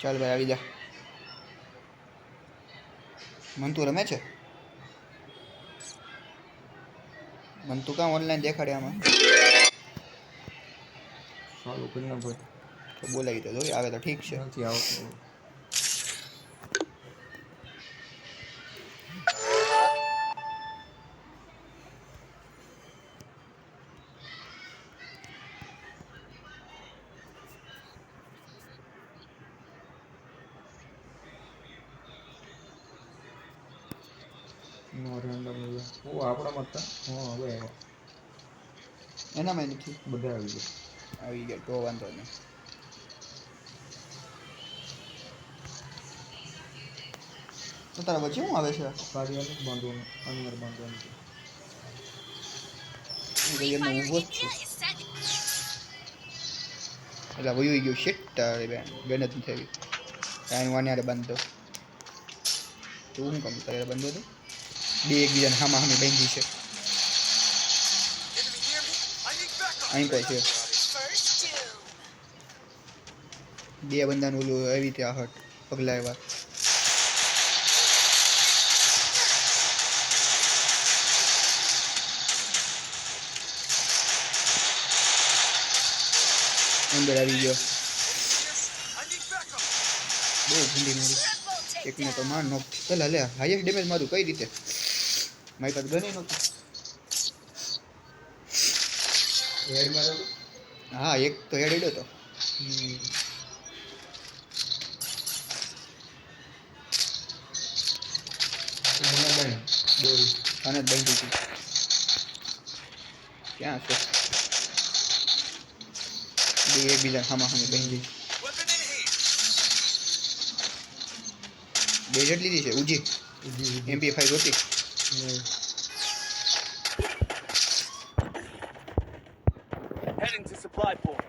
ચાલ ભાઈ આવી જા. મંતુ રમે છે? મંતુ કાં ઓનલાઈન દેખાડે આમાં? ચાલુ કરી ના ભાઈ. તો બોલાવી તો જોઈએ, આવે તો ઠીક છે. નથી આવતું. નો રેન્ડમ ઓ આપણામાં હતા. હા હવે આવ્યો. એનામાં નથી. બધા આવી ગયા. આવી ગયા તો વાંધો નહીં. તો તારા વચ્ચે શું આવે છે? કાર્યાલય બાંધવાનું, અંદર બાંધવાનું છે. એમનો ઊભો જ છું. એટલે વયું ગયું શીટ તારી બેન જ નથી આવી. કાંઈ વાન્યારે બાંધતો તું શું કામ તારે બાંધો તો બે એકબીજાને હામા હામી બાંધી છે. અહીં કોઈ છે બે બંદાનું ઓલું એવી રીતે આહટ પગલા એવા. અંદર આવી ગયો. બહુ ભૂંડી મારી એકને તો માર નો. પેલા લે હાઈએસ્ટ ડેમેજ મારું કઈ રીતે મારી પાસે ગને નહોતું. હેડ મારો. હા એક તો હેડ હેડ્યો તો. મને બેન દોરી અને જ બાંધી હતી. ક્યાં છે? બે એકબીજા હામા હામી બાંધી. બે જેટ લીધી છે ઉજી MP5 હતી. Heading to supply point.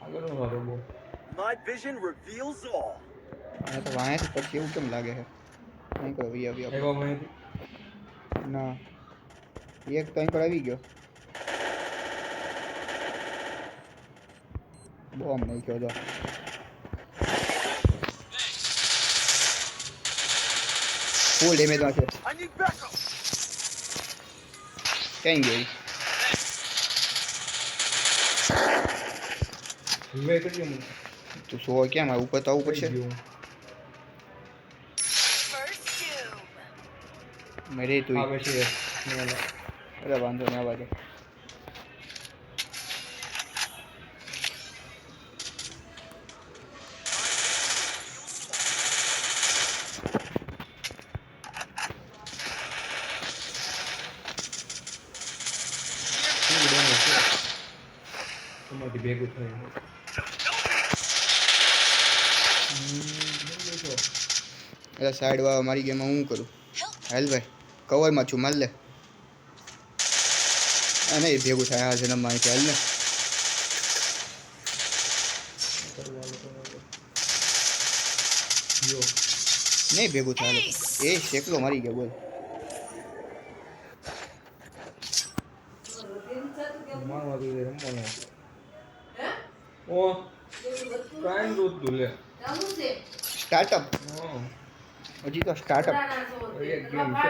આગળ નો વારો બો. My vision reveals all. આ તો વાંચી પછી એવું કેમ લાગે છે? નહીં કરો વી આવી એવા માહિતી ના એક તો અહીં પર આવી ગયો. બોમ્બ નહીં ગયો તો ફૂલ ડેમેજમાં છે. I need backup. ક્યાં ગઈ? વે કરી મને તું સો કેમ આ ઉપર તો આવું પડશે. મેરે તું આવે છે અરે વાંધો નહીં આવા દે. તમારી ભેગું થાય એટલે સાઈડ વાળા મારી ગેમમાં હું કરું? હાલ ભાઈ કવરમાં છું માર લે. આ નહીં ભેગું થાય આ જન્મમાં અહીંથી હાલ ને. નહીં ભેગું થાય એ શેકલો મારી ગયો બોલ. મારવા દે રમવાનો ઓ કાઈ રોત દુલે સ્ટાર્ટઅપ હજી તો સ્ટાર્ટઅપ. એક ગેમ છે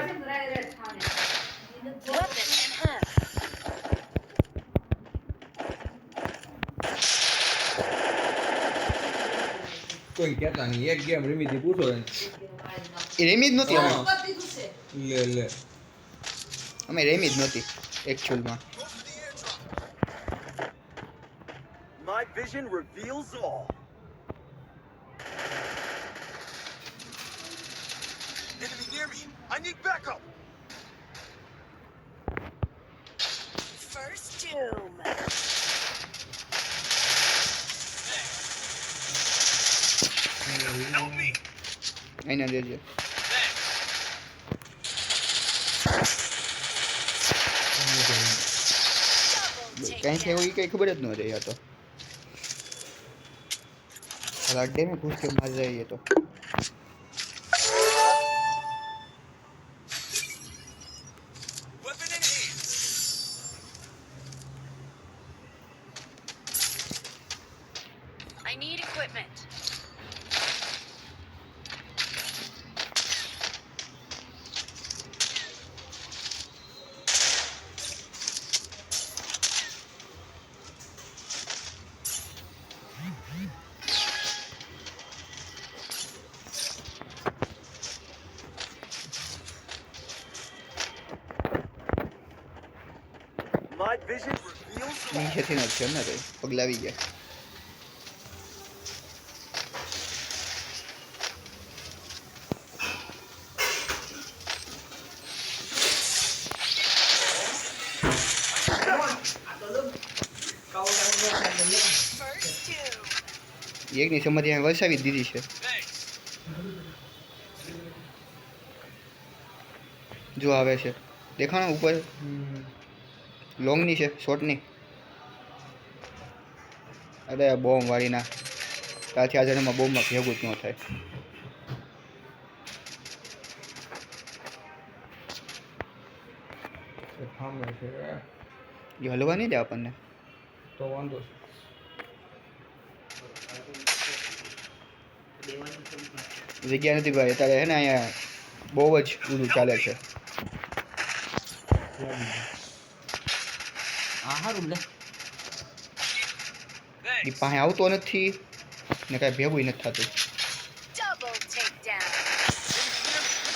કોઈ કહેતા નહીં એક ગેમ રમીથી પૂછો એને એ રેમી જ નહોતી અમે લે અમે રેમી જ નહોતી એકચ્યુઅલમાં. My vision reveals all. Enemy near me. I need backup. First doom. Help me. અહીંના દેજે. કઈ છે એવું કઈ ખબર જ ન રહી. આ તો અડ્ડે में घुस के मार रही है तो Weapon in hand. equipment. My vision reveals all. નીચેથી નથી છે ને કંઈ પગલા આવી ગયા First two. એકની સમાધિ અહીં વરસાવી જ દીધી છે જો આવે છે દેખાણો ઉપર લોંગની છે શોર્ટની અરે બોમ્બ વાળીના ત્યાંથી આ જણામાં બોમ્બમાં ભેગું જ ન થાય એ થાંભે છે એ હલવા નહીં દે આપણને તો વાંધો છે જગ્યા નથી ભાઈ અત્યારે છે ને અહીંયા બહુ જ બધું ચાલે છે આ હારું લે એ પાસે આવતો નથી ને કાંઈ ભેગું નથી થતું Double takedown.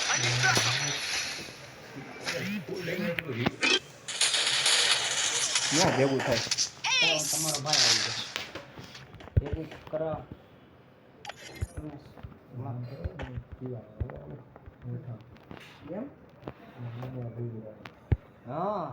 I need backup. ન ભેગું થાય Ace. તમારો ભાઈ આવી ગયો ભેગું કરા એમ હા